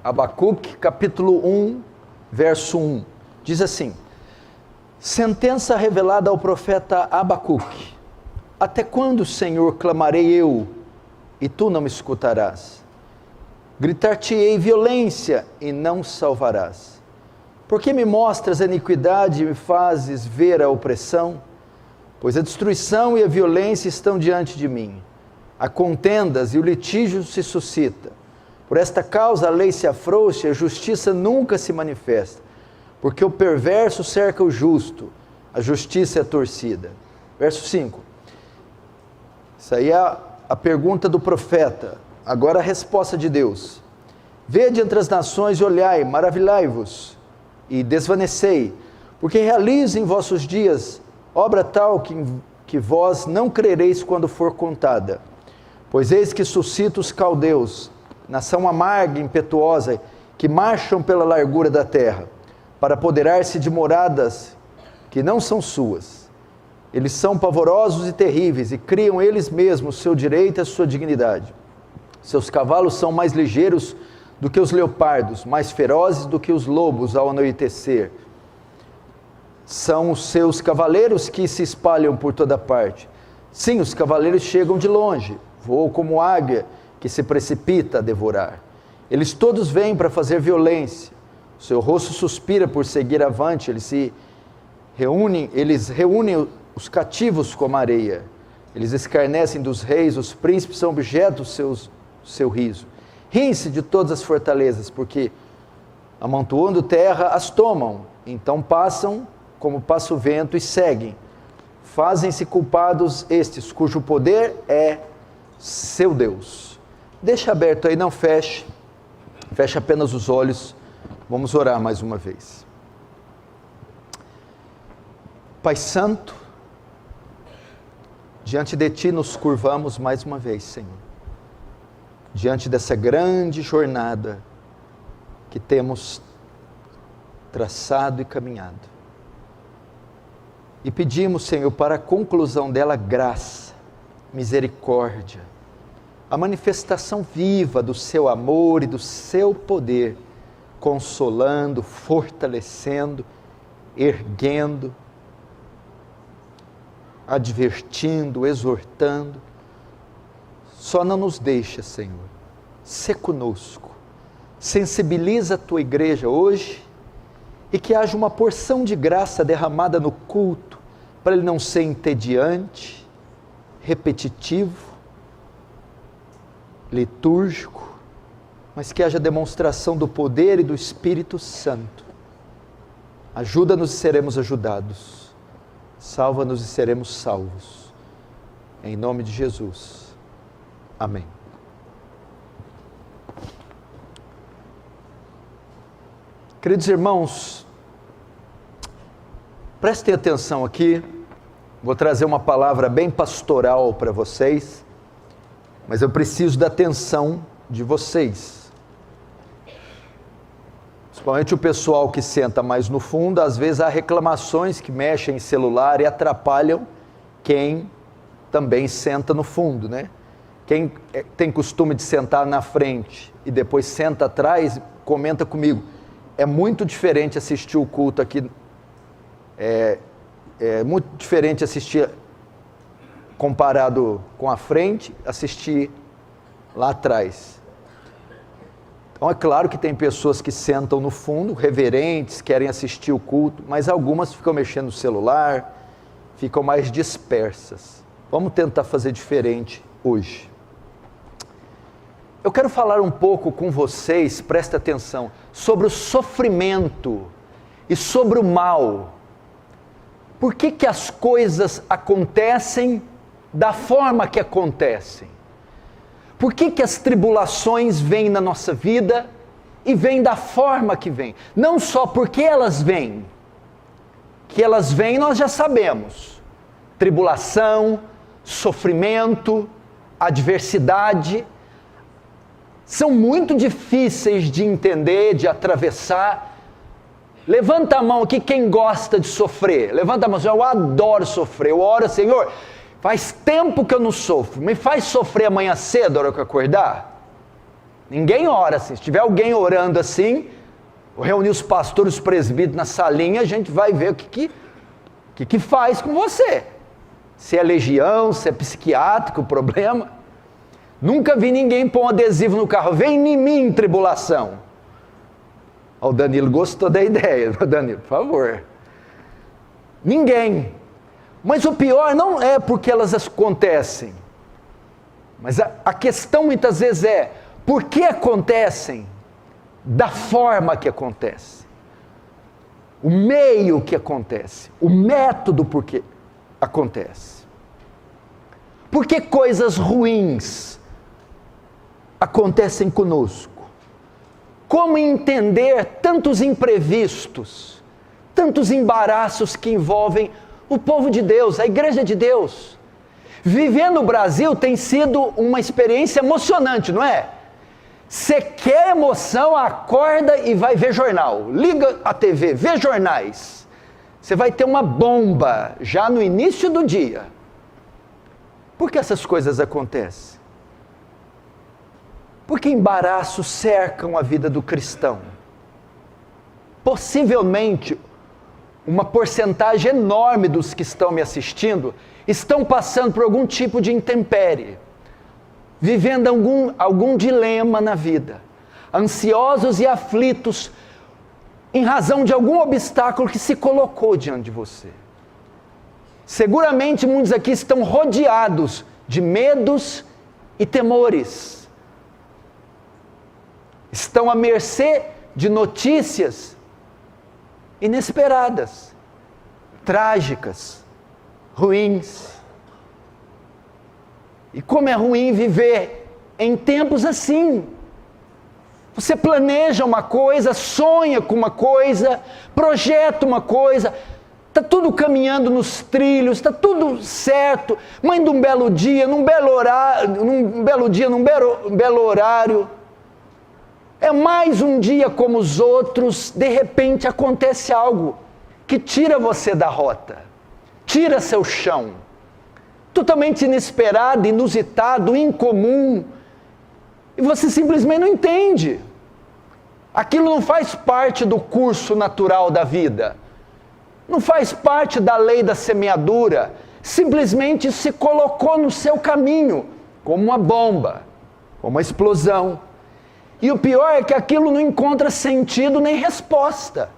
Abacuque, capítulo 1, verso 1. Diz assim: sentença revelada ao profeta Abacuque. Até quando, Senhor, clamarei eu, e tu não me escutarás? Gritar-te-ei violência, e não salvarás. Por que me mostras a iniquidade e me fazes ver a opressão? Pois a destruição e a violência estão diante de mim. Há contendas e o litígio se suscita. Por esta causa a lei se afrouxa e a justiça nunca se manifesta. Porque o perverso cerca o justo, a justiça é torcida. Verso 5. Isso aí é a pergunta do profeta. Agora a resposta de Deus. Vede entre as nações e olhai, maravilhai-vos e desvanecei, porque realizo em vossos dias obra tal que vós não crereis quando for contada. Pois eis que suscito os caldeus, nação amarga e impetuosa, que marcham pela largura da terra, para apoderar-se de moradas que não são suas. Eles são pavorosos e terríveis, e criam eles mesmos seu direito e a sua dignidade. Seus cavalos são mais ligeiros do que os leopardos, mais ferozes do que os lobos ao anoitecer. São os seus cavaleiros que se espalham por toda parte. Sim, os cavaleiros chegam de longe, voam como águia que se precipita a devorar. Eles todos vêm para fazer violência. O seu rosto suspira por seguir avante. Eles reúnem os cativos como areia. Eles escarnecem dos reis, os príncipes são objetos do seu riso. Riem-se de todas as fortalezas, porque amontoando terra as tomam, então passam como passa o vento e seguem. Fazem-se culpados estes, cujo poder é seu Deus. Deixa aberto aí, não feche. Feche apenas os olhos. Vamos orar mais uma vez. Pai Santo, diante de Ti nos curvamos mais uma vez, Senhor. Diante dessa grande jornada que temos traçado e caminhado. E pedimos, Senhor, para a conclusão dela, graça, misericórdia, a manifestação viva do Seu amor e do Seu poder, consolando, fortalecendo, erguendo, advertindo, exortando. Só não nos deixa, Senhor, ser conosco, sensibiliza a Tua igreja hoje, e que haja uma porção de graça derramada no culto, para ele não ser entediante, repetitivo, litúrgico, mas que haja demonstração do poder e do Espírito Santo. Ajuda-nos e seremos ajudados, salva-nos e seremos salvos, em nome de Jesus. Amém. Queridos irmãos, prestem atenção aqui, vou trazer uma palavra bem pastoral para vocês, mas eu preciso da atenção de vocês. Principalmente o pessoal que senta mais no fundo, às vezes há reclamações que mexem em celular e atrapalham quem também senta no fundo, né? Quem tem costume de sentar na frente e depois senta atrás, comenta comigo. É muito diferente assistir o culto aqui, é muito diferente assistir comparado com a frente, assistir lá atrás. Então é claro que tem pessoas que sentam no fundo, reverentes, querem assistir o culto, mas algumas ficam mexendo no celular, ficam mais dispersas. Vamos tentar fazer diferente hoje. Eu quero falar um pouco com vocês, presta atenção, sobre o sofrimento e sobre o mal. Por que as coisas acontecem da forma que acontecem? Por que as tribulações vêm na nossa vida e vêm da forma que vêm? Não só porque elas vêm, que elas vêm nós já sabemos. Tribulação, sofrimento, adversidade, são muito difíceis de entender, de atravessar. Levanta a mão aqui quem gosta de sofrer. Levanta a mão, eu adoro sofrer. Eu oro, Senhor, faz tempo que eu não sofro. Me faz sofrer amanhã cedo, a hora que eu acordar. Ninguém ora assim. Se tiver alguém orando assim, reunir os pastores, os presbíteros na salinha, a gente vai ver o que faz com você. Se é legião, se é psiquiátrico o problema. Nunca vi ninguém pôr um adesivo no carro, vem em mim, tribulação. O Danilo gostou da ideia, Danilo, por favor. Ninguém. Mas o pior não é porque elas acontecem. Mas a questão muitas vezes é, por que acontecem da forma que acontece? O meio que acontece, o método por que acontece. Por que coisas ruins acontecem conosco? Como entender tantos imprevistos, tantos embaraços que envolvem o povo de Deus, a igreja de Deus? Viver no Brasil tem sido uma experiência emocionante, não é? Você quer emoção, acorda e vai ver jornal. Liga a TV, vê jornais. Você vai ter uma bomba já no início do dia. Por que essas coisas acontecem? Porque embaraços cercam a vida do cristão. Possivelmente, uma porcentagem enorme dos que estão me assistindo estão passando por algum tipo de intempérie, vivendo algum dilema na vida, ansiosos e aflitos em razão de algum obstáculo que se colocou diante de você. Seguramente muitos aqui estão rodeados de medos e temores. Estão à mercê de notícias inesperadas, trágicas, ruins. E como é ruim viver em tempos assim. Você planeja uma coisa, sonha com uma coisa, projeta uma coisa, está tudo caminhando nos trilhos, está tudo certo, mas num belo dia, num belo horário, é mais um dia como os outros, de repente acontece algo que tira você da rota, tira seu chão, totalmente inesperado, inusitado, incomum, e você simplesmente não entende. Aquilo não faz parte do curso natural da vida, não faz parte da lei da semeadura, simplesmente se colocou no seu caminho, como uma bomba, como uma explosão. E o pior é que aquilo não encontra sentido nem resposta.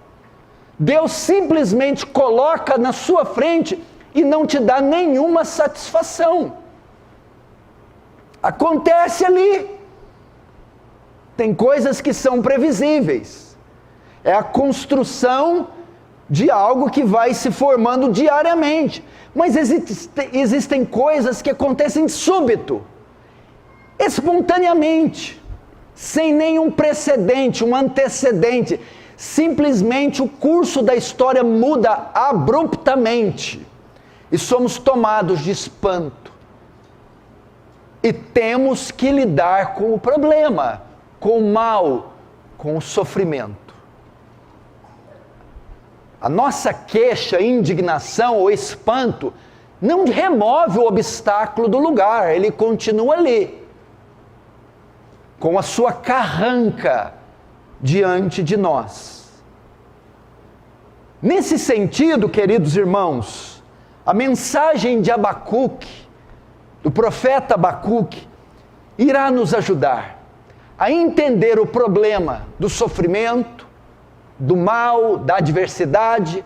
Deus simplesmente coloca na sua frente e não te dá nenhuma satisfação. Acontece ali. Tem coisas que são previsíveis. É a construção de algo que vai se formando diariamente. Mas existem coisas que acontecem de súbito, espontaneamente, sem nenhum precedente, um antecedente. Simplesmente o curso da história muda abruptamente. E somos tomados de espanto. E temos que lidar com o problema, com o mal, com o sofrimento. A nossa queixa, indignação ou espanto não remove o obstáculo do lugar, ele continua ali, com a sua carranca diante de nós. Nesse sentido, queridos irmãos, a mensagem de Abacuque, do profeta Abacuque, irá nos ajudar a entender o problema do sofrimento, do mal, da adversidade,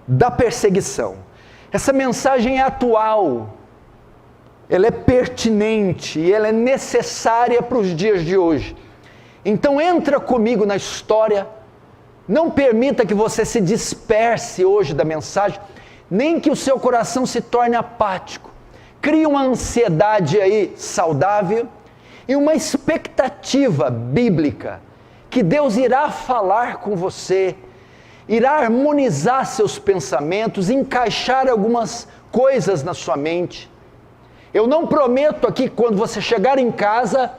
da perseguição. Essa mensagem é atual, ela é pertinente e ela é necessária para os dias de hoje. Então entra comigo na história, não permita que você se disperse hoje da mensagem, nem que o seu coração se torne apático. Crie uma ansiedade aí saudável e uma expectativa bíblica que Deus irá falar com você, irá harmonizar seus pensamentos, encaixar algumas coisas na sua mente. Eu não prometo aqui que quando você chegar em casa,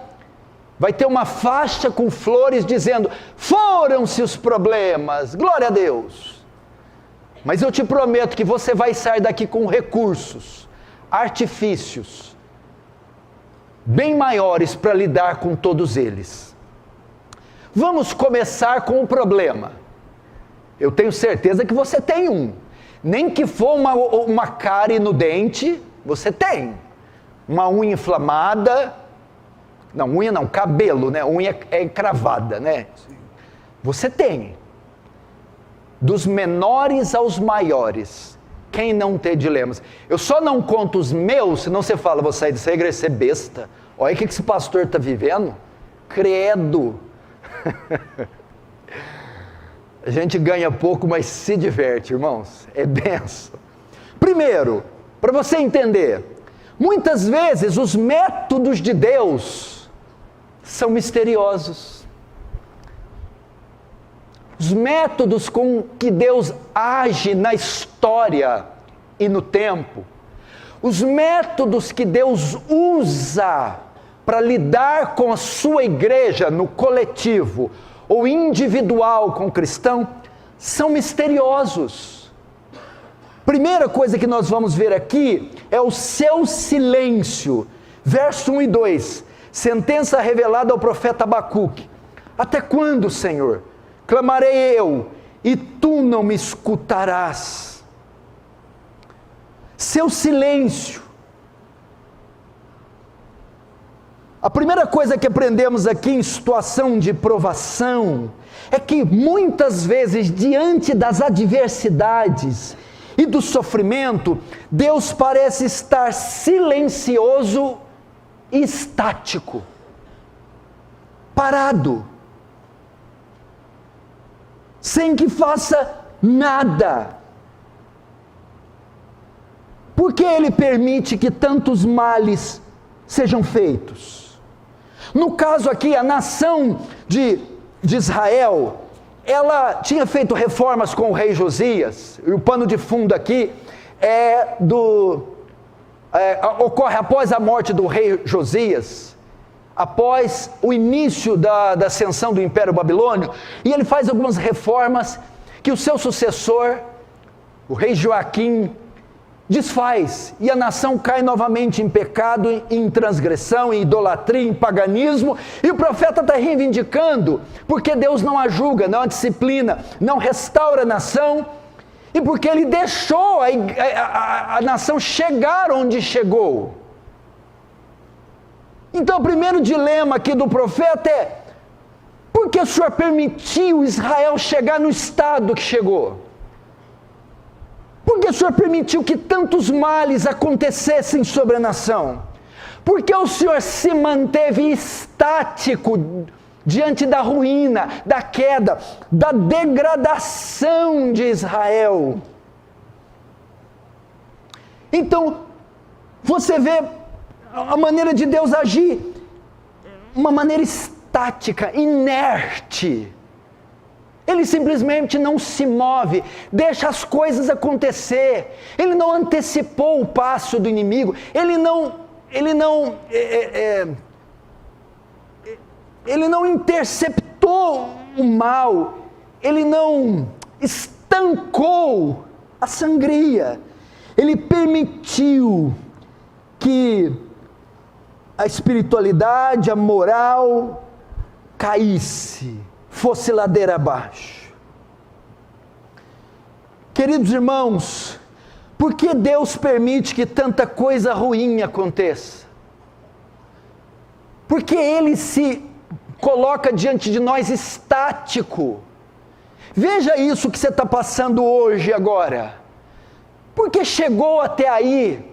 vai ter uma faixa com flores dizendo, foram-se os problemas, glória a Deus. Mas eu te prometo que você vai sair daqui com recursos, artifícios, bem maiores para lidar com todos eles. Vamos começar com o problema. Eu tenho certeza que você tem um. Nem que for uma cárie no dente, você tem. Uma unha inflamada. Não, unha não, cabelo, né? Unha é encravada, né? Você tem. Dos menores aos maiores. Quem não tem dilemas? Eu só não conto os meus, senão você fala, vou sair dessa igreja, ser besta. Olha o que esse pastor está vivendo. Credo. A gente ganha pouco, mas se diverte, irmãos. É benção. Primeiro, para você entender, muitas vezes os métodos de Deus são misteriosos. Os métodos com que Deus age na história e no tempo, os métodos que Deus usa para lidar com a sua igreja no coletivo ou individual com o cristão, são misteriosos. Primeira coisa que nós vamos ver aqui é o seu silêncio. Verso 1 e 2, sentença revelada ao profeta Abacuque. Até quando, Senhor? Clamarei eu, e tu não me escutarás. Seu silêncio. A primeira coisa que aprendemos aqui em situação de provação é que muitas vezes, diante das adversidades e do sofrimento, Deus parece estar silencioso e estático, parado, sem que faça nada. Por que Ele permite que tantos males sejam feitos? No caso aqui, a nação de Israel, ela tinha feito reformas com o rei Josias, e o pano de fundo aqui ocorre após a morte do rei Josias, após o início da ascensão do Império Babilônio, e ele faz algumas reformas que o seu sucessor, o rei Joaquim, desfaz, e a nação cai novamente em pecado, em transgressão, em idolatria, em paganismo, e o profeta está reivindicando, porque Deus não a julga, não a disciplina, não restaura a nação, e porque ele deixou a nação chegar onde chegou. Então o primeiro dilema aqui do profeta é, por que o Senhor permitiu Israel chegar no estado que chegou? Por que o Senhor permitiu que tantos males acontecessem sobre a nação? Por que o Senhor se manteve estático diante da ruína, da queda, da degradação de Israel? Então, você vê a maneira de Deus agir, uma maneira estática, inerte. Ele simplesmente não se move, deixa as coisas acontecer. Ele não antecipou o passo do inimigo, ele não interceptou o mal, ele não estancou a sangria, ele permitiu que a espiritualidade, a moral caísse, fosse ladeira abaixo. Queridos irmãos, por que Deus permite que tanta coisa ruim aconteça? Porque Ele se coloca diante de nós estático. Veja isso que você está passando hoje, agora. Porque chegou até aí?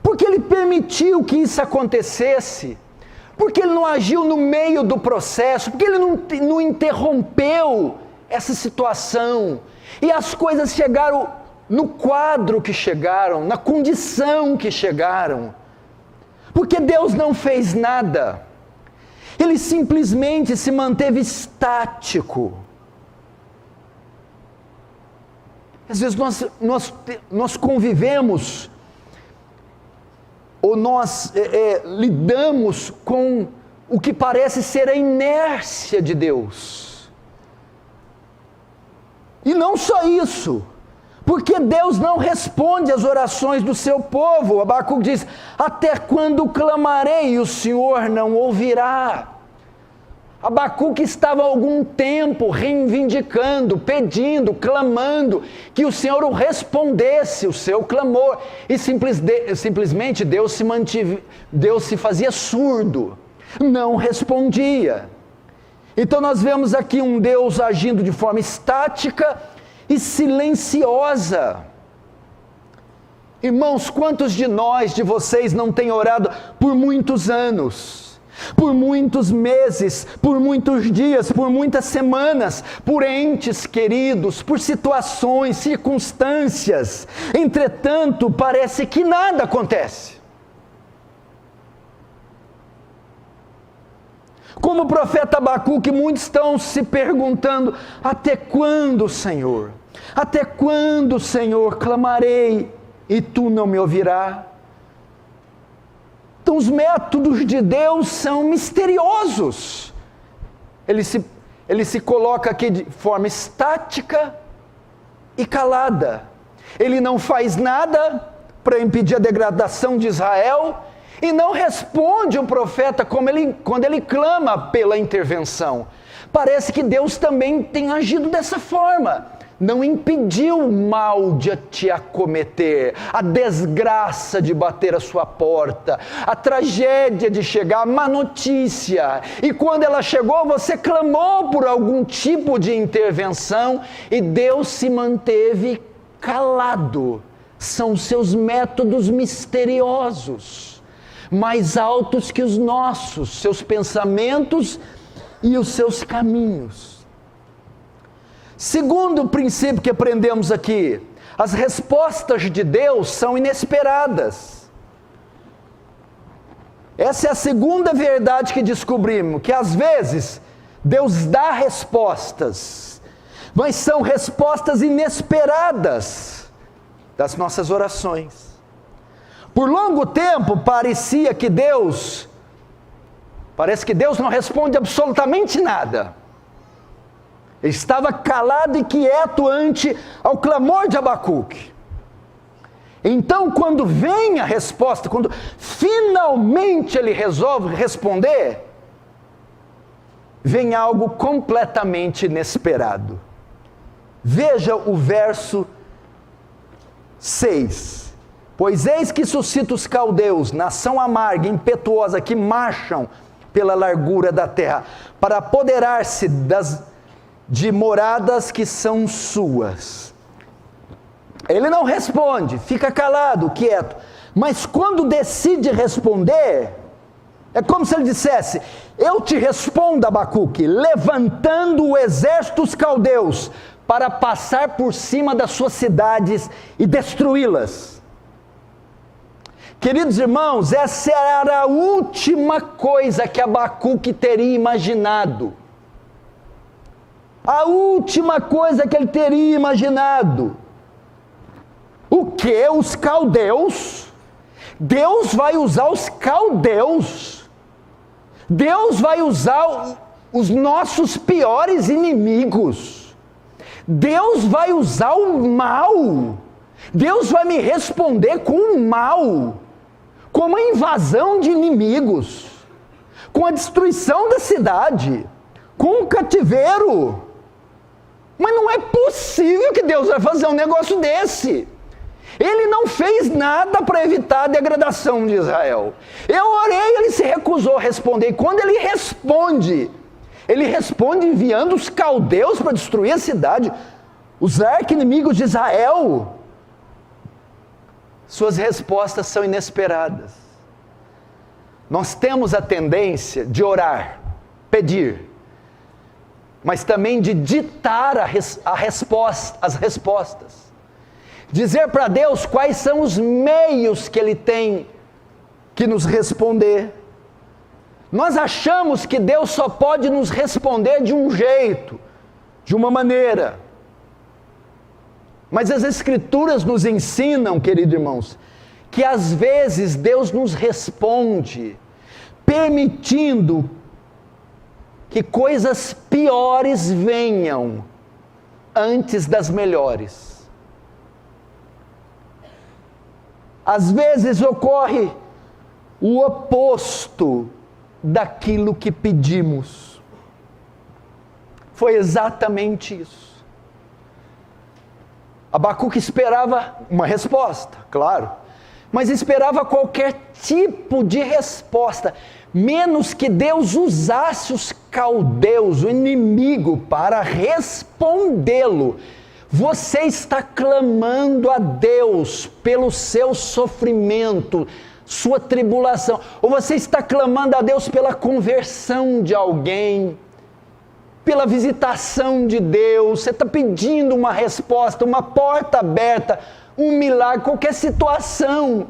Porque Ele permitiu que isso acontecesse? Porque Ele não agiu no meio do processo? Porque Ele não interrompeu essa situação? E as coisas chegaram no quadro que chegaram, na condição que chegaram? Porque Deus não fez nada. Ele simplesmente se manteve estático. Às vezes nós convivemos, ou nós lidamos com o que parece ser a inércia de Deus. E não só isso, porque Deus não responde às orações do seu povo. Abacuque diz: até quando clamarei e o Senhor não ouvirá? Abacuque estava há algum tempo reivindicando, pedindo, clamando que o Senhor o respondesse o seu clamor, e simplesmente Deus se fazia surdo, não respondia. Então nós vemos aqui um Deus agindo de forma estática e silenciosa. Irmãos, quantos de nós, de vocês, não têm orado por muitos anos, por muitos meses, por muitos dias, por muitas semanas, por entes queridos, por situações, circunstâncias, entretanto, parece que nada acontece. Como o profeta Abacuque, muitos estão se perguntando: até quando, Senhor? Até quando, Senhor, clamarei e tu não me ouvirás? Então os métodos de Deus são misteriosos. Ele se coloca aqui de forma estática e calada. Ele não faz nada para impedir a degradação de Israel e não responde o profeta quando ele clama pela intervenção. Parece que Deus também tem agido dessa forma. Não impediu o mal de te acometer, a desgraça de bater a sua porta, a tragédia de chegar, a má notícia. E quando ela chegou, você clamou por algum tipo de intervenção e Deus se manteve calado. São seus métodos misteriosos, mais altos que os nossos, seus pensamentos e os seus caminhos. Segundo princípio que aprendemos aqui, as respostas de Deus são inesperadas. Essa é a segunda verdade que descobrimos, que às vezes Deus dá respostas, mas são respostas inesperadas das nossas orações. Por longo tempo parece que Deus não responde absolutamente nada. Ele estava calado e quieto ante ao clamor de Abacuque. Então, quando vem a resposta, quando finalmente ele resolve responder, vem algo completamente inesperado. Veja o verso 6. Pois eis que suscita os caldeus, nação amarga, impetuosa, que marcham pela largura da terra, para apoderar-se de moradas que são suas. Ele não responde, fica calado, quieto, mas quando decide responder, é como se ele dissesse: eu te respondo, Abacuque, levantando o exército dos caldeus, para passar por cima das suas cidades e destruí-las. Queridos irmãos, essa era a última coisa que Abacuque teria imaginado. A última coisa que ele teria imaginado. O que? Os caldeus? Deus vai usar os caldeus. Deus vai usar os nossos piores inimigos. Deus vai usar o mal. Deus vai me responder com o mal, com uma invasão de inimigos, com a destruição da cidade, com o cativeiro. Mas não é possível que Deus vai fazer um negócio desse. Ele não fez nada para evitar a degradação de Israel. Eu orei, ele se recusou a responder. E quando ele responde enviando os caldeus para destruir a cidade, os arqui-inimigos de Israel. Suas respostas são inesperadas. Nós temos a tendência de orar, pedir, mas também de ditar as respostas. Dizer para Deus quais são os meios que Ele tem que nos responder. Nós achamos que Deus só pode nos responder de um jeito, de uma maneira. Mas as Escrituras nos ensinam, queridos irmãos, que às vezes Deus nos responde, permitindo que coisas piores venham antes das melhores. Às vezes ocorre o oposto daquilo que pedimos. Foi exatamente isso. Abacuque esperava uma resposta, claro, mas esperava qualquer tipo de resposta, menos que Deus usasse os caldeus, o inimigo, para respondê-lo. Você está clamando a Deus pelo seu sofrimento, sua tribulação, ou você está clamando a Deus pela conversão de alguém, pela visitação de Deus, você está pedindo uma resposta, uma porta aberta, um milagre, qualquer situação,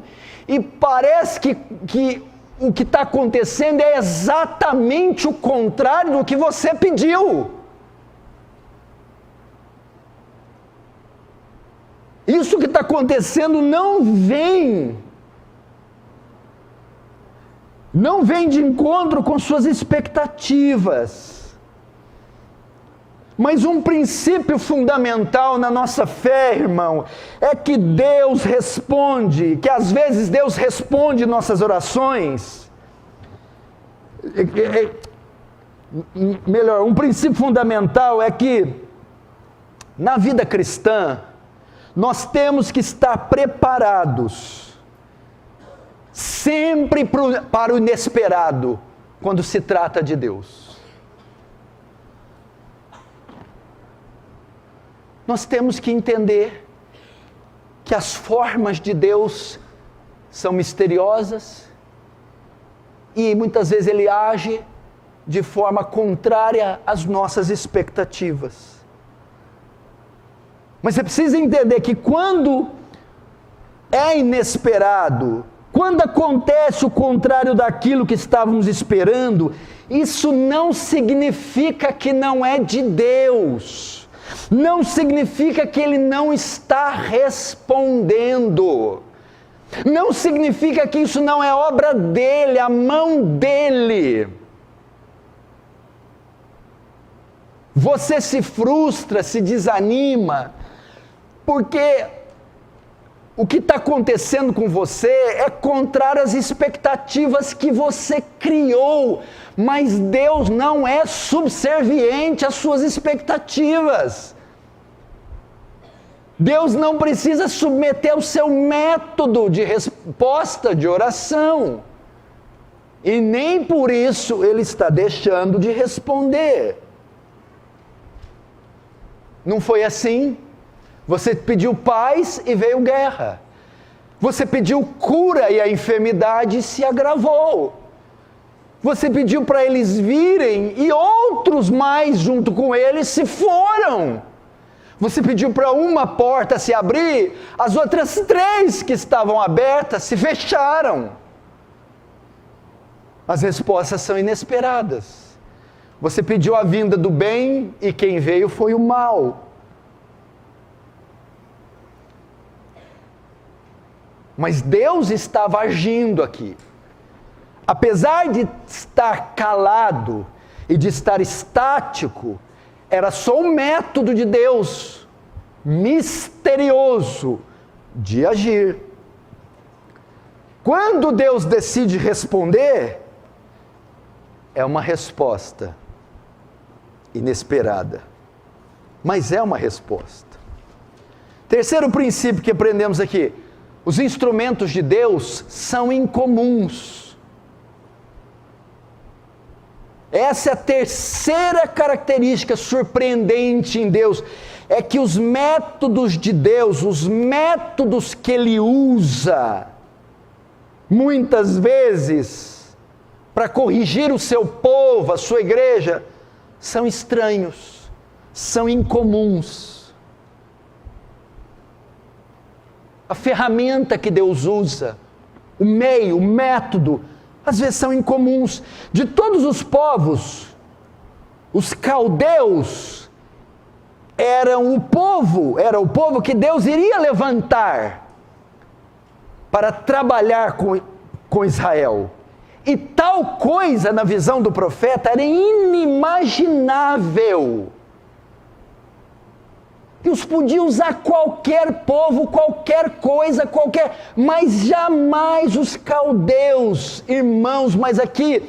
e parece que o que está acontecendo é exatamente o contrário do que você pediu. Isso que está acontecendo não vem de encontro com suas expectativas. Mas um princípio fundamental na nossa fé, irmão, é que Deus responde, que às vezes Deus responde nossas orações. Melhor, um princípio fundamental é que na vida cristã, nós temos que estar preparados sempre para o inesperado, quando se trata de Deus. Nós temos que entender que as formas de Deus são misteriosas e muitas vezes Ele age de forma contrária às nossas expectativas. Mas você precisa entender que quando é inesperado, quando acontece o contrário daquilo que estávamos esperando, isso não significa que não é de Deus. Não significa que Ele não está respondendo. Não significa que isso não é obra dEle, a mão dEle. Você se frustra, se desanima, porque o que está acontecendo com você é contrário às expectativas que você criou, mas Deus não é subserviente às suas expectativas. Deus não precisa submeter o seu método de resposta de oração, e nem por isso Ele está deixando de responder. Não foi assim? Você pediu paz e veio guerra. Você pediu cura e a enfermidade se agravou. Você pediu para eles virem e outros mais junto com eles se foram. Você pediu para uma porta se abrir, as outras 3 que estavam abertas se fecharam. As respostas são inesperadas. Você pediu a vinda do bem e quem veio foi o mal. Mas Deus estava agindo aqui. Apesar de estar calado e de estar estático, era só um método de Deus, misterioso, de agir. Quando Deus decide responder, é uma resposta inesperada, mas é uma resposta. Terceiro princípio que aprendemos aqui: os instrumentos de Deus são incomuns. Essa é a terceira característica surpreendente em Deus, é que os métodos de Deus, os métodos que Ele usa, muitas vezes, para corrigir o seu povo, a sua igreja, são estranhos, são incomuns. A ferramenta que Deus usa, o meio, o método, às vezes são incomuns. De todos os povos, os caldeus era o povo que Deus iria levantar para trabalhar com Israel. E tal coisa, na visão do profeta, era inimaginável. Deus podia usar qualquer povo, qualquer coisa, mas jamais os caldeus, irmãos. Mas aqui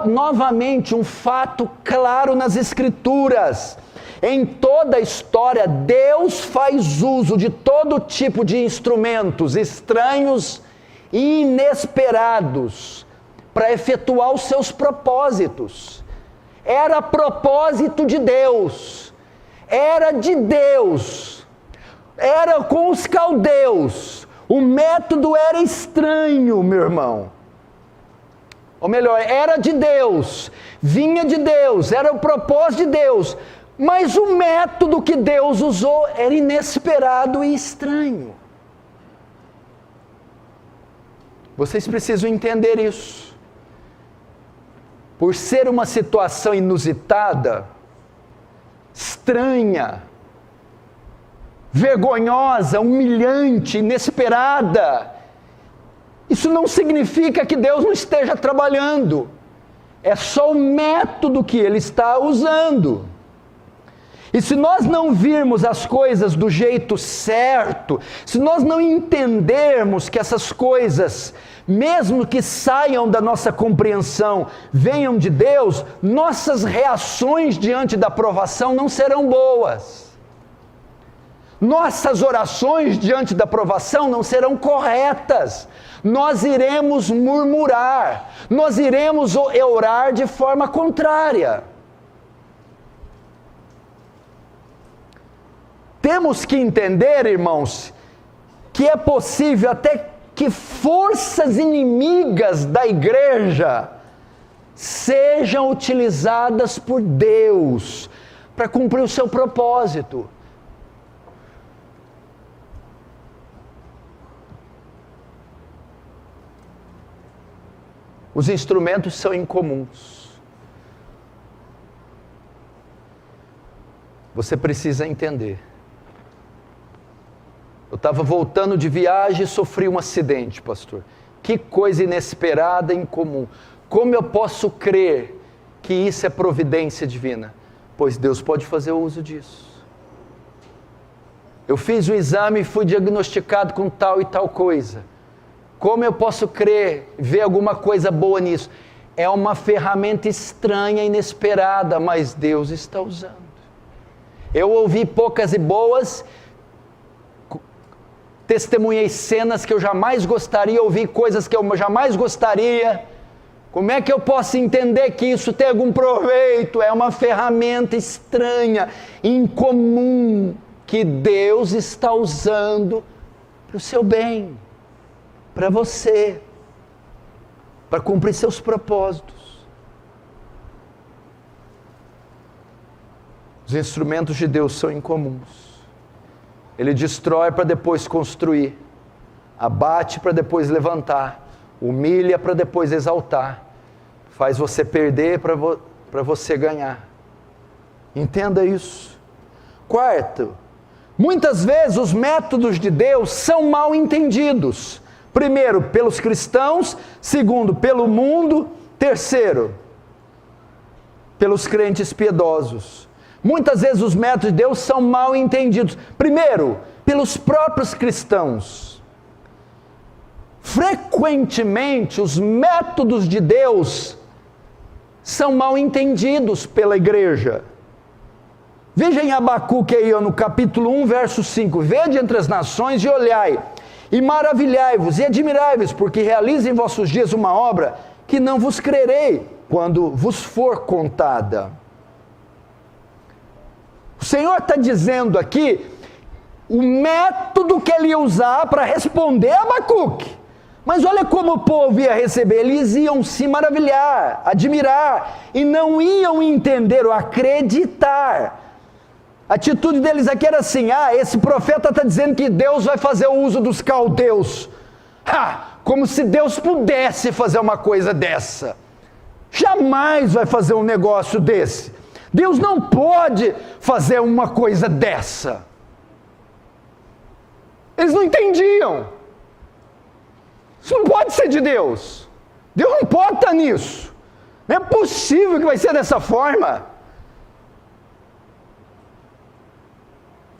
Novamente, um fato claro nas Escrituras. Em toda a história, Deus faz uso de todo tipo de instrumentos estranhos e inesperados para efetuar os seus propósitos. Era propósito de Deus, era de Deus, era com os caldeus. O método era estranho, meu irmão. Ou melhor, era de Deus, vinha de Deus, era o propósito de Deus. Mas o método que Deus usou era inesperado e estranho. Vocês precisam entender isso. Por ser uma situação inusitada, estranha, vergonhosa, humilhante, inesperada, isso não significa que Deus não esteja trabalhando. É só o método que Ele está usando. E se nós não virmos as coisas do jeito certo, se nós não entendermos que essas coisas, mesmo que saiam da nossa compreensão, venham de Deus, nossas reações diante da provação não serão boas. Nossas orações diante da provação não serão corretas. Nós iremos murmurar, nós iremos orar de forma contrária. Temos que entender, irmãos, que é possível até que forças inimigas da igreja sejam utilizadas por Deus para cumprir o seu propósito. Os instrumentos são incomuns. Você precisa entender. Eu estava voltando de viagem e sofri um acidente, pastor. Que coisa inesperada e incomum. Como eu posso crer que isso é providência divina? Pois Deus pode fazer uso disso. Eu fiz o exame e fui diagnosticado com tal e tal coisa. Como eu posso crer, ver alguma coisa boa nisso? É uma ferramenta estranha, inesperada, mas Deus está usando. Eu ouvi poucas e boas, testemunhei cenas que eu jamais gostaria, ouvi coisas que eu jamais gostaria. Como é que eu posso entender que isso tem algum proveito? É uma ferramenta estranha, incomum, que Deus está usando para o seu bem, para você, para cumprir seus propósitos. Os instrumentos de Deus são incomuns. Ele destrói para depois construir, abate para depois levantar, humilha para depois exaltar, faz você perder para você ganhar. Entenda isso. Quarto, muitas vezes os métodos de Deus são mal entendidos. Primeiro, pelos cristãos. Segundo, pelo mundo. Terceiro, pelos crentes piedosos. Muitas vezes os métodos de Deus são mal entendidos. Primeiro, pelos próprios cristãos. Frequentemente, os métodos de Deus são mal entendidos pela igreja. Veja em Abacuque aí, no capítulo 1, verso 5. Vede entre as nações e olhai, e maravilhai-vos e admirai-vos, porque realize em vossos dias uma obra que não vos crerei quando vos for contada. O Senhor está dizendo aqui o método que Ele ia usar para responder a Abacuque. Mas olha como o povo ia receber. Eles iam se maravilhar, admirar, e não iam entender ou acreditar. A atitude deles aqui era assim: esse profeta está dizendo que Deus vai fazer o uso dos caldeus. Como se Deus pudesse fazer uma coisa dessa. Jamais vai fazer um negócio desse. Deus não pode fazer uma coisa dessa. Eles não entendiam. Isso não pode ser de Deus. Deus não pode estar nisso. Não é possível que vai ser dessa forma.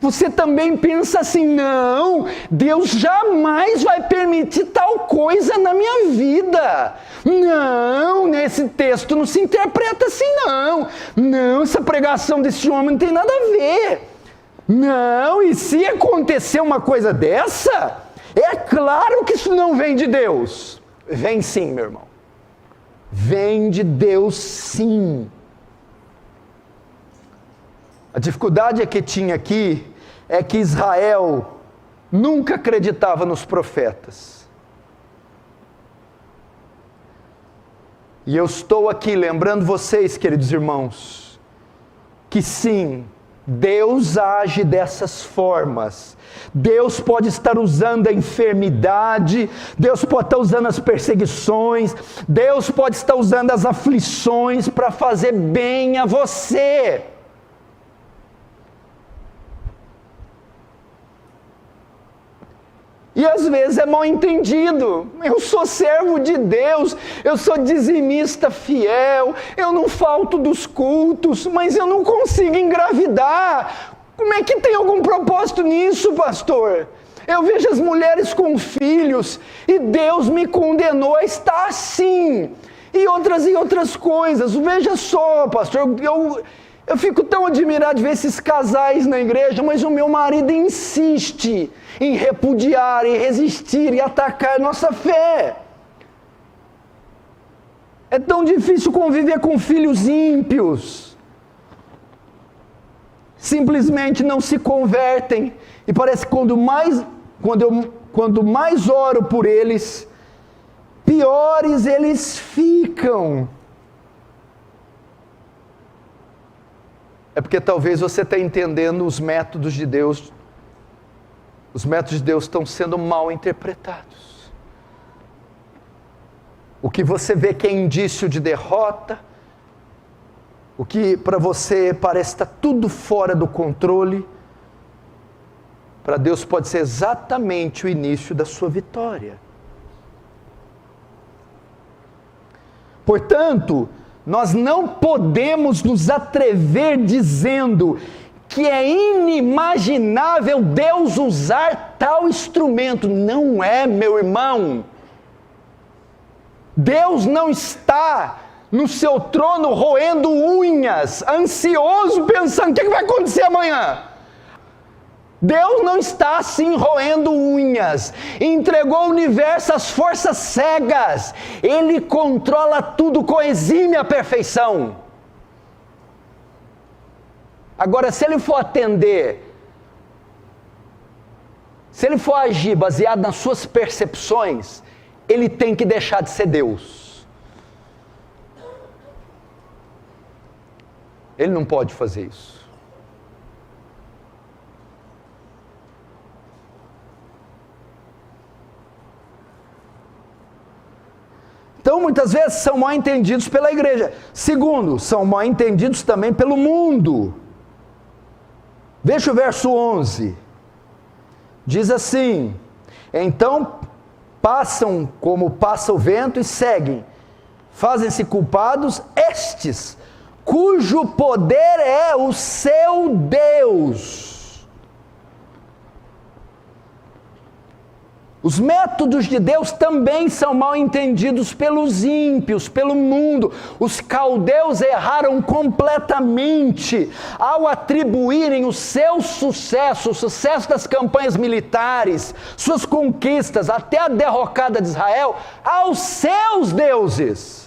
Você também pensa assim: não, Deus jamais vai permitir tal coisa na minha vida. Não, esse texto não se interpreta assim não. Não, essa pregação desse homem não tem nada a ver. Não, e se acontecer uma coisa dessa, é claro que isso não vem de Deus. Vem sim, meu irmão. Vem de Deus sim. A dificuldade que tinha aqui é que Israel nunca acreditava nos profetas. E eu estou aqui lembrando vocês, queridos irmãos, que sim, Deus age dessas formas. Deus pode estar usando a enfermidade, Deus pode estar usando as perseguições, Deus pode estar usando as aflições para fazer bem a você. E às vezes é mal entendido. Eu sou servo de Deus, eu sou dizimista fiel, eu não falto dos cultos, mas eu não consigo engravidar. Como é que tem algum propósito nisso, pastor? Eu vejo as mulheres com filhos e Deus me condenou a estar assim. E outras coisas. Veja só, pastor, eu fico tão admirado de ver esses casais na igreja, mas o meu marido insiste em repudiar, em resistir e atacar a nossa fé. É tão difícil conviver com filhos ímpios. Simplesmente não se convertem. E parece que quando mais oro por eles, piores eles ficam. É porque talvez você está entendendo os métodos de Deus. Os métodos de Deus estão sendo mal interpretados. O que você vê que é indício de derrota, o que para você parece estar tudo fora do controle, para Deus pode ser exatamente o início da sua vitória. Portanto, nós não podemos nos atrever dizendo que é inimaginável Deus usar tal instrumento. Não é, meu irmão. Deus não está no seu trono roendo unhas, ansioso, pensando o que vai acontecer amanhã. Deus não está assim roendo unhas, entregou o universo às forças cegas, Ele controla tudo com exímia perfeição. Agora, se Ele for atender, se Ele for agir baseado nas suas percepções, Ele tem que deixar de ser Deus. Ele não pode fazer isso. Então, muitas vezes são mal entendidos pela igreja. Segundo, são mal entendidos também pelo mundo. Veja o verso 11. Diz assim: então passam como passa o vento e seguem. Fazem-se culpados estes, cujo poder é o seu Deus. Os métodos de Deus também são mal entendidos pelos ímpios, pelo mundo. Os caldeus erraram completamente ao atribuírem o seu sucesso, o sucesso das campanhas militares, suas conquistas, até a derrocada de Israel, aos seus deuses.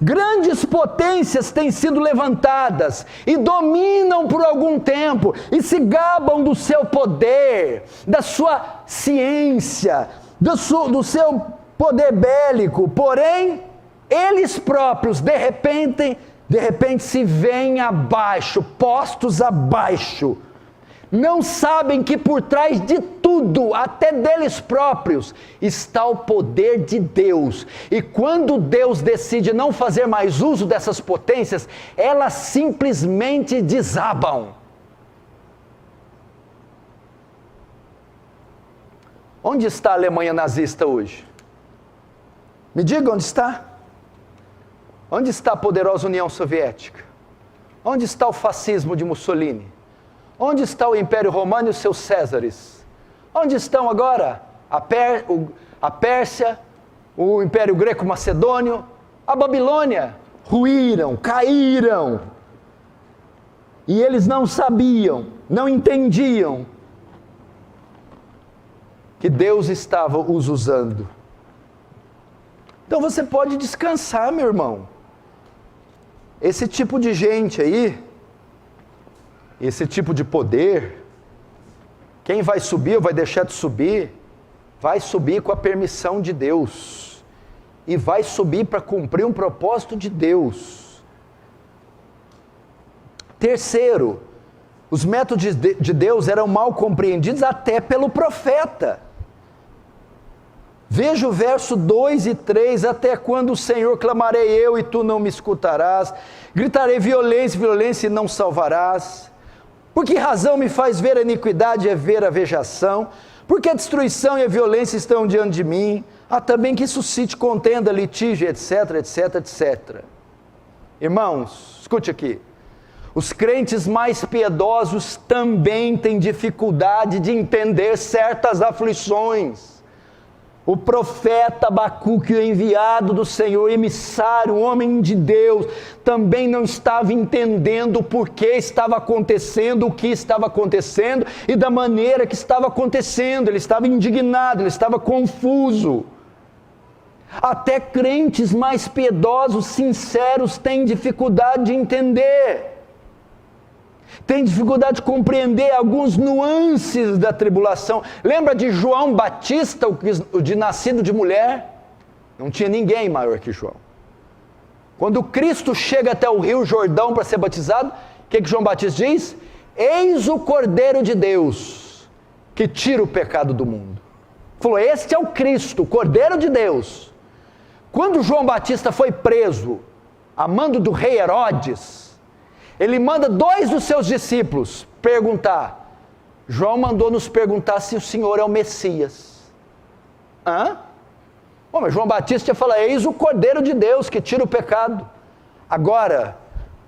Grandes potências têm sido levantadas e dominam por algum tempo e se gabam do seu poder, da sua ciência, do seu poder bélico, porém, eles próprios de repente se veem abaixo, postos abaixo. Não sabem que por trás de tudo, até deles próprios, está o poder de Deus. E quando Deus decide não fazer mais uso dessas potências, elas simplesmente desabam. Onde está a Alemanha nazista hoje? Me diga onde está. Onde está a poderosa União Soviética? Onde está o fascismo de Mussolini? Onde está o Império Romano e os seus Césares? Onde estão agora? A Pérsia, o Império Greco-Macedônio, a Babilônia. Ruíram, caíram. E eles não sabiam, não entendiam que Deus estava os usando. Então você pode descansar, meu irmão. Esse tipo de gente aí, esse tipo de poder, quem vai subir ou vai deixar de subir, vai subir com a permissão de Deus. E vai subir para cumprir um propósito de Deus. Terceiro, os métodos de Deus eram mal compreendidos até pelo profeta. Veja o verso 2 e 3, até quando, Senhor, clamarei eu e tu não me escutarás, gritarei violência, violência e não salvarás. Por que razão me faz ver a iniquidade e ver a vejação? Porque a destruição e a violência estão diante de mim, há também que suscite contenda, litígio, etc, etc, etc. Irmãos, escute aqui, os crentes mais piedosos também têm dificuldade de entender certas aflições. O profeta Abacuque, o enviado do Senhor, emissário, homem de Deus, também não estava entendendo por que estava acontecendo, o que estava acontecendo e da maneira que estava acontecendo. Ele estava indignado, ele estava confuso. Até crentes mais piedosos, sinceros, têm dificuldade de entender. Tem dificuldade de compreender alguns nuances da tribulação. Lembra de João Batista, o de nascido de mulher? Não tinha ninguém maior que João. Quando Cristo chega até o Rio Jordão para ser batizado, o que João Batista diz? Eis o Cordeiro de Deus, que tira o pecado do mundo. Falou, este é o Cristo, o Cordeiro de Deus. Quando João Batista foi preso, a mando do rei Herodes, ele manda 2 dos seus discípulos perguntar. João mandou nos perguntar se o Senhor é o Messias. Bom, mas João Batista ia falar, eis o Cordeiro de Deus que tira o pecado. Agora,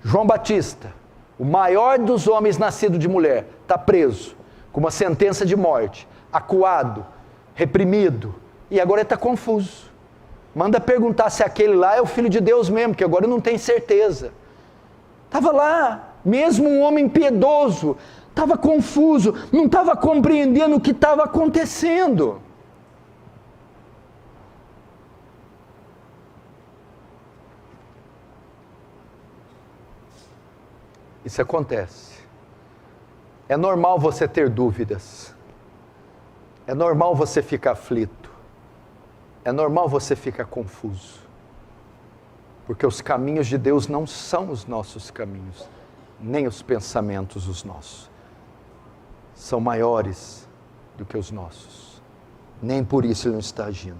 João Batista, o maior dos homens nascido de mulher, está preso, com uma sentença de morte, acuado, reprimido, e agora ele está confuso. Manda perguntar se aquele lá é o Filho de Deus mesmo, que agora não tem certeza. Estava lá, mesmo um homem piedoso, estava confuso, não estava compreendendo o que estava acontecendo. Isso acontece. É normal você ter dúvidas. É normal você ficar aflito. É normal você ficar confuso. Porque os caminhos de Deus não são os nossos caminhos, nem os pensamentos os nossos. São maiores do que os nossos. Nem por isso Ele não está agindo.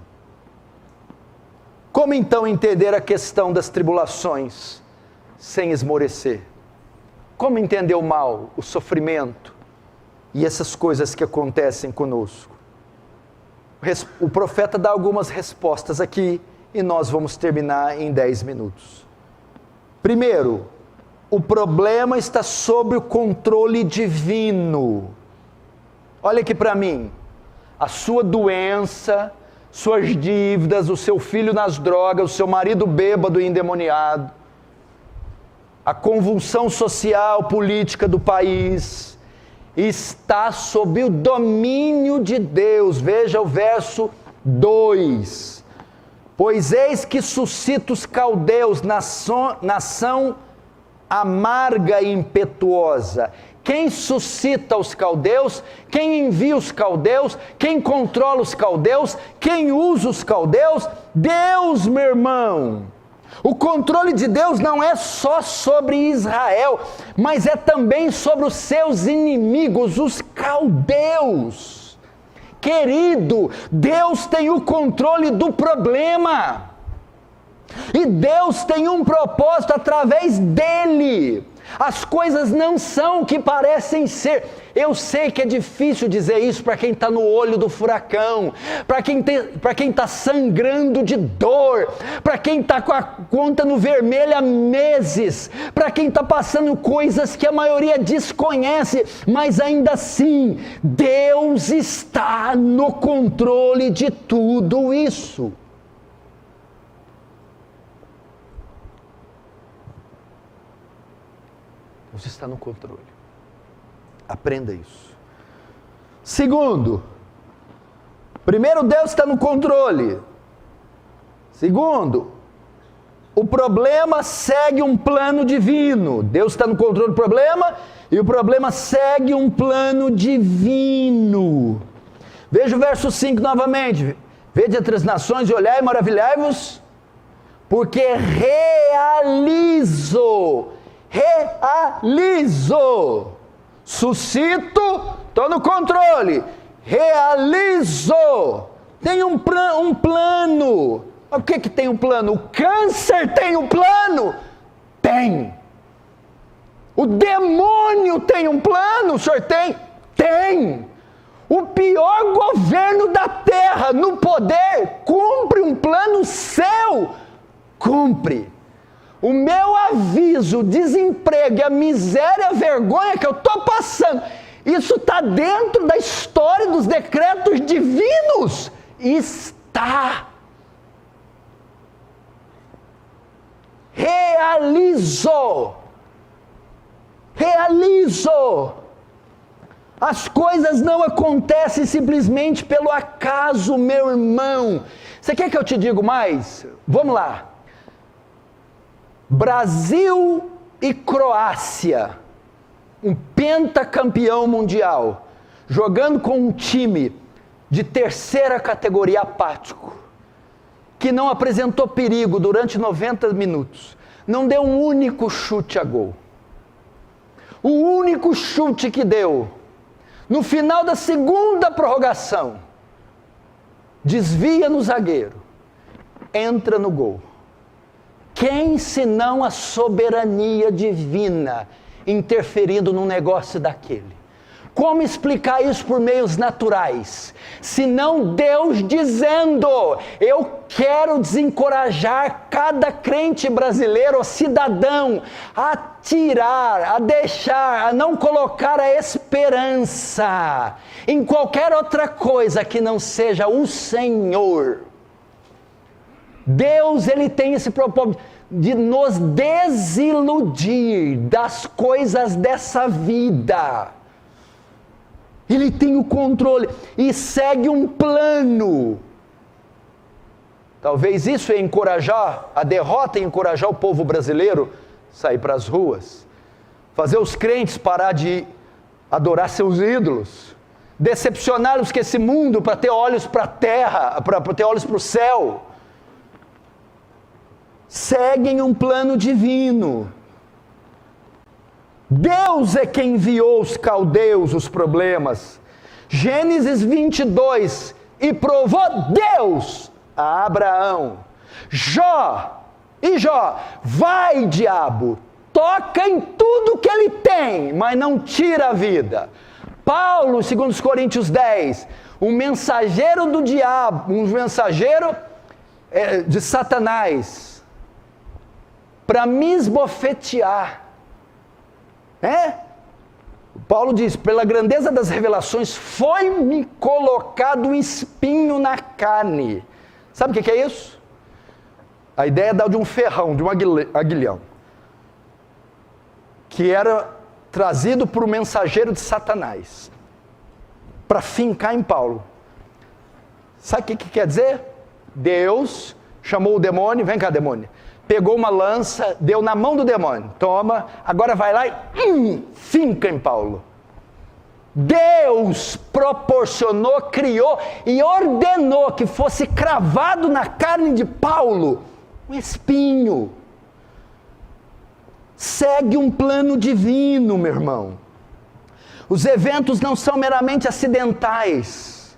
Como então entender a questão das tribulações sem esmorecer? Como entender o mal, o sofrimento e essas coisas que acontecem conosco? O profeta dá algumas respostas aqui e nós vamos terminar em 10 minutos. Primeiro, o problema está sob o controle divino. Olha aqui para mim, a sua doença, suas dívidas, o seu filho nas drogas, o seu marido bêbado e endemoniado, a convulsão social, política do país, está sob o domínio de Deus. Veja o verso 2. Pois eis que suscita os caldeus, nação amarga e impetuosa. Quem suscita os caldeus? Quem envia os caldeus? Quem controla os caldeus? Quem usa os caldeus? Deus, meu irmão. O controle de Deus não é só sobre Israel, mas é também sobre os seus inimigos, os caldeus. Querido, Deus tem o controle do problema. E Deus tem um propósito através dele. As coisas não são o que parecem ser. Eu sei que é difícil dizer isso para quem está no olho do furacão, para quem está sangrando de dor, para quem está com a conta no vermelho há meses, para quem está passando coisas que a maioria desconhece, mas ainda assim, Deus está no controle de tudo isso. Deus está no controle. Aprenda isso. Segundo, primeiro, Deus está no controle. Segundo, o problema segue um plano divino. Deus está no controle do problema e o problema segue um plano divino. Veja o verso 5 novamente. Vede entre as nações e olhai e maravilhai-vos, porque realizo, suscito, estou no controle, realizo, tem um plano. O que tem um plano? O câncer tem um plano? Tem. O demônio tem um plano? O senhor tem? Tem. O pior governo da terra no poder cumpre um plano seu? Cumpre. O meu aviso, desemprego e a miséria, a vergonha que eu estou passando, isso está dentro da história dos decretos divinos? Está. Realizo. As coisas não acontecem simplesmente pelo acaso, meu irmão. Você quer que eu te diga mais? Vamos lá. Brasil e Croácia, um pentacampeão mundial, jogando com um time de terceira categoria apático, que não apresentou perigo durante 90 minutos, não deu um único chute a gol. O único chute que deu, no final da segunda prorrogação, desvia no zagueiro, entra no gol. Quem senão a soberania divina interferindo num negócio daquele? Como explicar isso por meios naturais? Senão Deus dizendo: eu quero desencorajar cada crente brasileiro ou cidadão a tirar, a deixar, a não colocar a esperança em qualquer outra coisa que não seja o Senhor. Deus, ele tem esse propósito de nos desiludir das coisas dessa vida. Ele tem o controle e segue um plano. Talvez isso ia encorajar a derrota e encorajar o povo brasileiro a sair para as ruas, fazer os crentes parar de adorar seus ídolos, decepcioná-los com esse mundo para ter olhos para a terra, para ter olhos para o céu. Seguem um plano divino. Deus é quem enviou os caldeus, os problemas. Gênesis 22, e provou Deus a Abraão. Jó, vai diabo, toca em tudo que ele tem, mas não tira a vida. Paulo, segundo os Coríntios 10, um mensageiro do diabo, um mensageiro de Satanás, para me esbofetear. Paulo diz: pela grandeza das revelações foi-me colocado um espinho na carne. Sabe o que é isso? A ideia de um ferrão, de um aguilhão, que era trazido por um mensageiro de Satanás, para fincar em Paulo. Sabe o que quer dizer? Deus chamou o demônio, vem cá demônio, pegou uma lança, deu na mão do demônio, toma, agora vai lá e finca em Paulo. Deus proporcionou, criou e ordenou que fosse cravado na carne de Paulo um espinho. Segue um plano divino, meu irmão. Os eventos não são meramente acidentais.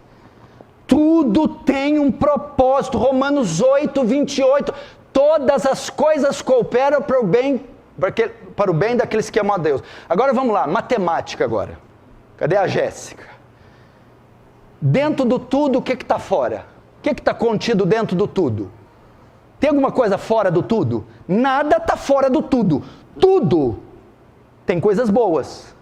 Tudo tem um propósito. Romanos 8, 28. Todas as coisas cooperam para o bem, para o bem daqueles que amam a Deus. Agora vamos lá, matemática agora. Cadê a Jéssica? Dentro do tudo, o que está fora? O que está contido dentro do tudo? Tem alguma coisa fora do tudo? Nada está fora do tudo. Tudo tem coisas boas.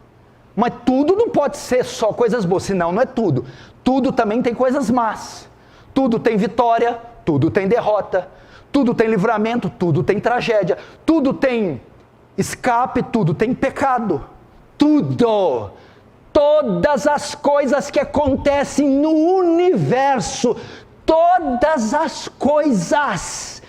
Mas tudo não pode ser só coisas boas, senão não é tudo. Tudo também tem coisas más. Tudo tem vitória, tudo tem derrota. Tudo tem livramento, tudo tem tragédia. Tudo tem escape, tudo tem pecado. Tudo. Todas as coisas que acontecem no universo, todas as coisas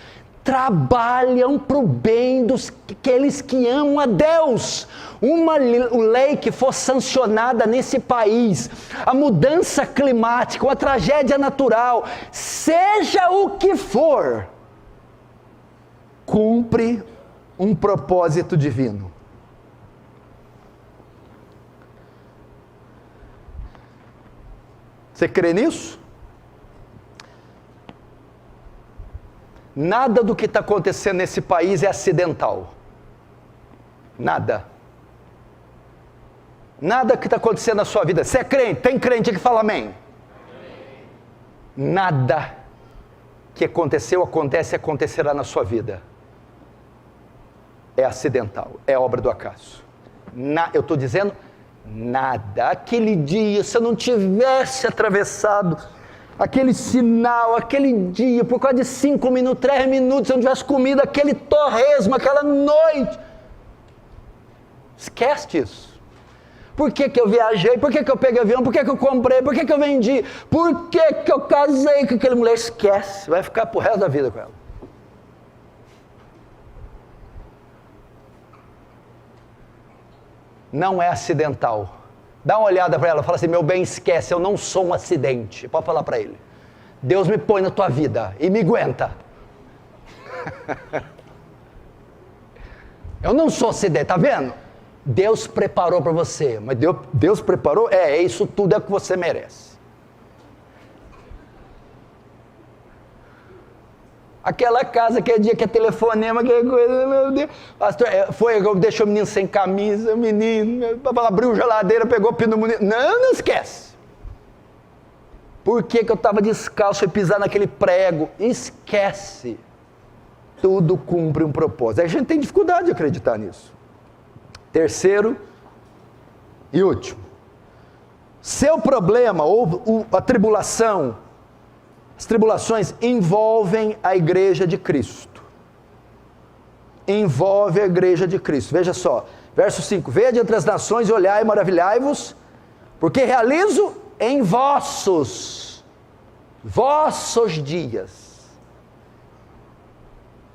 trabalham para o bem daqueles que amam a Deus. Uma lei que for sancionada nesse país, a mudança climática, a tragédia natural, seja o que for, cumpre um propósito divino. Você crê nisso? Nada do que está acontecendo nesse país é acidental. Nada. Nada que está acontecendo na sua vida. Você é crente? Tem crente que fala amém? Amém. Nada que aconteceu, acontece e acontecerá na sua vida é acidental, é obra do acaso. Eu estou dizendo nada. Aquele dia, se eu não tivesse atravessado aquele sinal, aquele dia, por causa de 5 minutos, 3 minutos, se eu não tivesse comido aquele torresmo, aquela noite, esquece isso. Por que eu viajei? Por que eu peguei avião? Por que eu comprei? Por que eu vendi? Por que eu casei com aquela mulher? Esquece, vai ficar pro resto da vida com ela. Não é acidental. Dá uma olhada para ela, fala assim: meu bem, esquece, eu não sou um acidente. Pode falar para ele. Deus me põe na tua vida e me aguenta. Eu não sou acidente, tá vendo? Deus preparou para você, mas Deus preparou? Isso tudo é o que você merece. Aquela casa, aquele dia que é telefonema, aquela coisa, meu Deus. Pastor, deixou o menino sem camisa, o menino, abriu a geladeira, pegou o pneumonia. Não esquece. Por que eu estava descalço e pisar naquele prego? Esquece. Tudo cumpre um propósito. A gente tem dificuldade de acreditar nisso. Terceiro e último. Seu problema ou a tribulação, as tribulações envolvem a igreja de Cristo. Envolve a igreja de Cristo. Veja só, verso 5. Vede entre as nações e olhai e maravilhai-vos, porque realizo em vossos dias.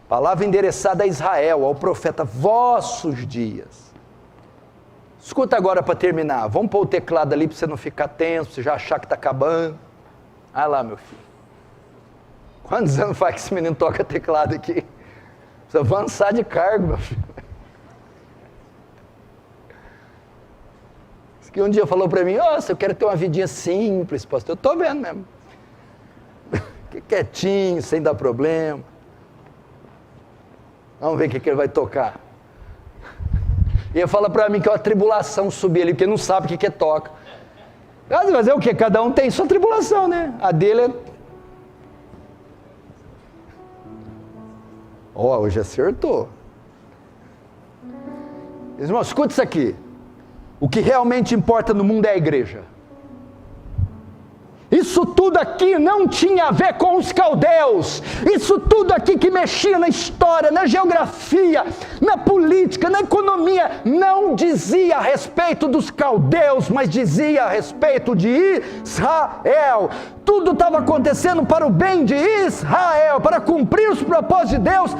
Palavra endereçada a Israel, ao profeta, vossos dias. Escuta agora para terminar. Vamos pôr o teclado ali para você não ficar tenso, você já achar que está acabando. Ah lá, meu filho. Quantos anos faz que esse menino toca teclado aqui? Precisa avançar de cargo, meu filho. Esse que um dia falou para mim: nossa, eu quero ter uma vidinha simples, pastor. Eu estou vendo mesmo. Quietinho, sem dar problema. Vamos ver o que ele vai tocar. E ele fala para mim que é uma tribulação subir ali, porque não sabe o que toca. Mas é o que? Cada um tem sua tribulação, né? A dele é... hoje acertou. Irmão, escuta isso aqui. O que realmente importa no mundo é a igreja. Isso tudo aqui não tinha a ver com os caldeus. Isso tudo aqui que mexia na história, na geografia, na política, na economia, não dizia a respeito dos caldeus, mas dizia a respeito de Israel. Tudo estava acontecendo para o bem de Israel, para cumprir os propósitos de Deus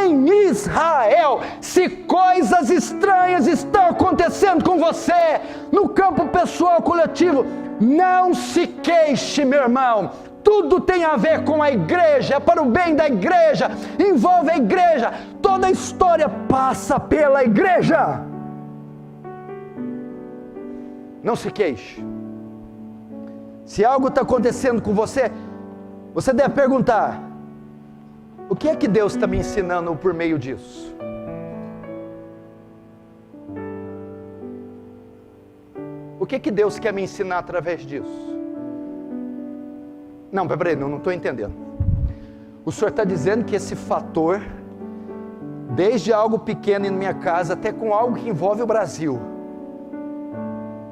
em Israel. Se coisas estranhas estão acontecendo com você, no campo pessoal, coletivo, não se queixe, meu irmão. Tudo tem a ver com a igreja, é para o bem da igreja, envolve a igreja. Toda a história passa pela igreja. Não se queixe. Se algo está acontecendo com você, você deve perguntar: o que é que Deus está me ensinando por meio disso? O que Deus quer me ensinar através disso? Não, peraí, não estou entendendo. O senhor está dizendo que esse fator, desde algo pequeno em minha casa, até com algo que envolve o Brasil,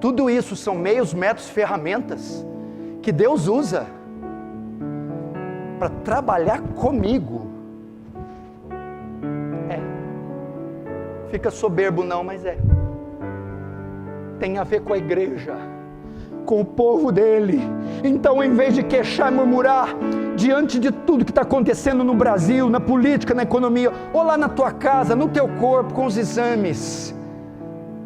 tudo isso são meios, métodos, ferramentas que Deus usa para trabalhar comigo. Fica soberbo não, mas tem a ver com a igreja, com o povo dele. Então, em vez de queixar e murmurar diante de tudo que está acontecendo no Brasil, na política, na economia, ou lá na tua casa, no teu corpo, com os exames,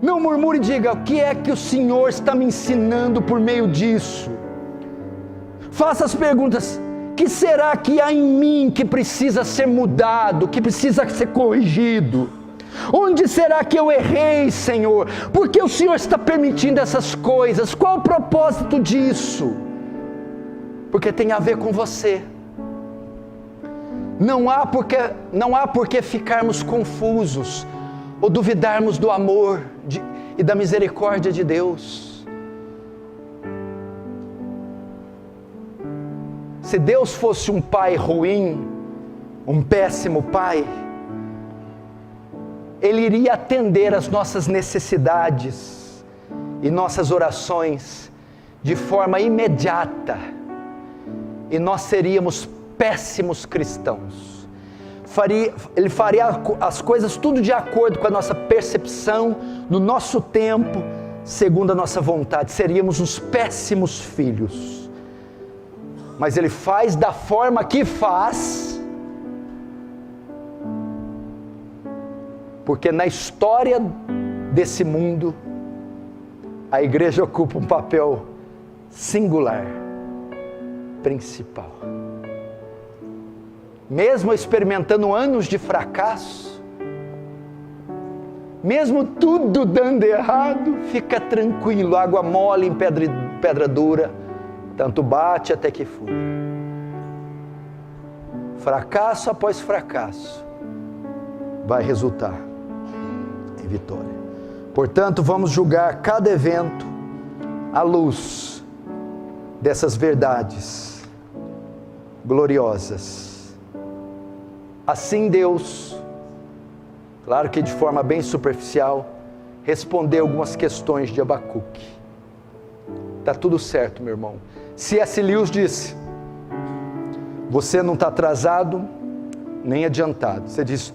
não murmure e diga: o que é que o Senhor está me ensinando por meio disso? Faça as perguntas: que será que há em mim que precisa ser mudado, que precisa ser corrigido? Onde será que eu errei, Senhor? Por que o Senhor está permitindo essas coisas? Qual o propósito disso? Porque tem a ver com você. Não há por que ficarmos confusos ou duvidarmos do amor e da misericórdia de Deus. Se Deus fosse um pai ruim, um péssimo pai, Ele iria atender às nossas necessidades e nossas orações de forma imediata, e nós seríamos péssimos cristãos. Ele faria as coisas tudo de acordo com a nossa percepção, no nosso tempo, segundo a nossa vontade. Seríamos uns péssimos filhos. Mas Ele faz da forma que faz, porque na história desse mundo, a igreja ocupa um papel singular, principal. Mesmo experimentando anos de fracasso, mesmo tudo dando errado, fica tranquilo, água mole em pedra dura, tanto bate até que fura. Fracasso após fracasso vai resultar em vitória. Portanto, vamos julgar cada evento à luz dessas verdades gloriosas. Assim Deus, claro que de forma bem superficial, respondeu algumas questões de Abacuque. Está tudo certo, meu irmão. C.S. Lewis disse: você não está atrasado nem adiantado. Você diz: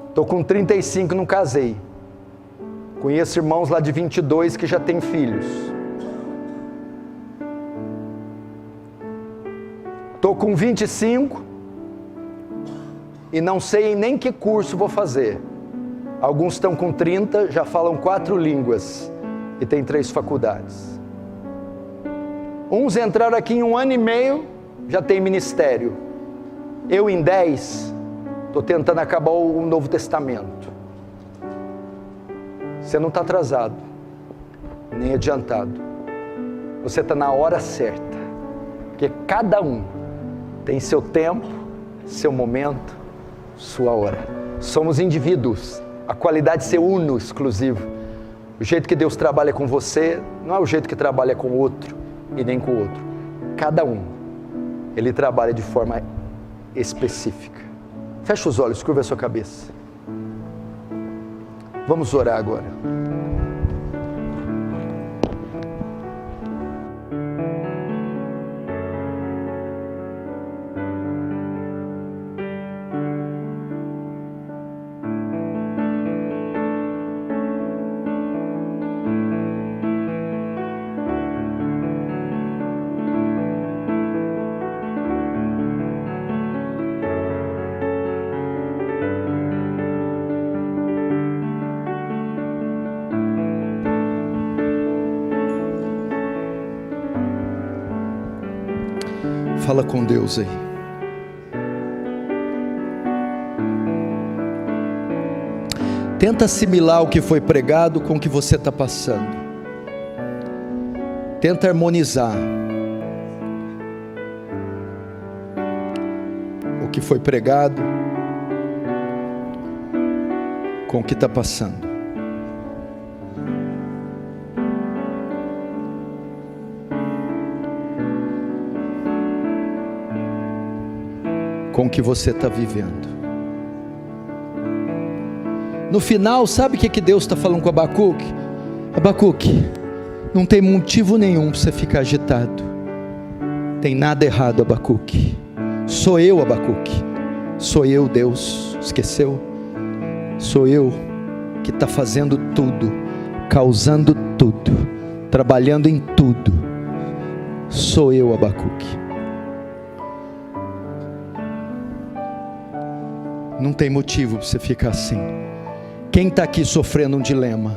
estou com 35 e não casei. Conheço irmãos lá de 22 que já têm filhos. Estou com 25 e não sei nem que curso vou fazer. Alguns estão com 30, já falam 4 línguas e têm 3 faculdades. Uns entraram aqui em 1 ano e meio, já tem ministério. Eu em 10, estou tentando acabar o Novo Testamento. Você não está atrasado, nem adiantado. Você está na hora certa, porque cada um tem seu tempo, seu momento, sua hora. Somos indivíduos, a qualidade de ser uno, exclusivo. O jeito que Deus trabalha com você não é o jeito que trabalha com o outro e nem com o outro. Cada um, Ele trabalha de forma específica. Fecha os olhos, curva a sua cabeça. Vamos orar agora. Fala com Deus aí. Tenta assimilar o que foi pregado com o que você está passando. Tenta harmonizar o que foi pregado com o que está passando. com o que você está vivendo. No final, sabe o que Deus está falando com Abacuque? Abacuque, não tem motivo nenhum para você ficar agitado. Tem nada errado, Abacuque. Sou eu, Abacuque. Sou eu, Deus. Esqueceu? Sou eu que está fazendo tudo, causando tudo, trabalhando em tudo. Sou eu, Abacuque. Não tem motivo para você ficar assim. Quem está aqui sofrendo um dilema?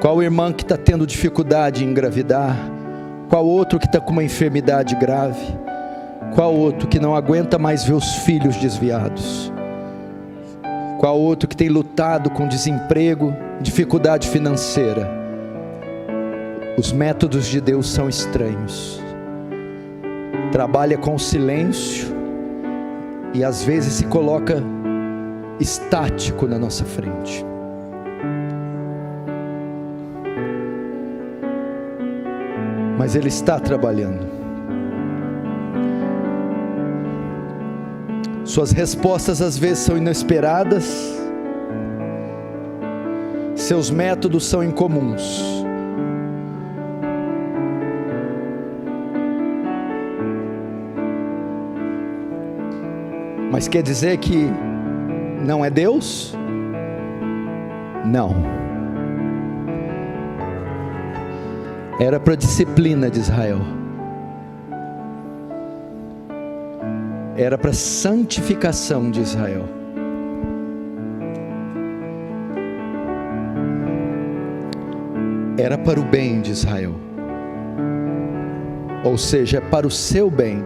Qual irmã que está tendo dificuldade em engravidar? Qual outro que está com uma enfermidade grave? Qual outro que não aguenta mais ver os filhos desviados? Qual outro que tem lutado com desemprego, dificuldade financeira? Os métodos de Deus são estranhos. Trabalha com silêncio e às vezes se coloca estático na nossa frente. Mas Ele está trabalhando. Suas respostas às vezes são inesperadas, seus métodos são incomuns. Mas quer dizer que não é Deus? Não. Era para a disciplina de Israel. Era para a santificação de Israel. Era para o bem de Israel. Ou seja, para o seu bem.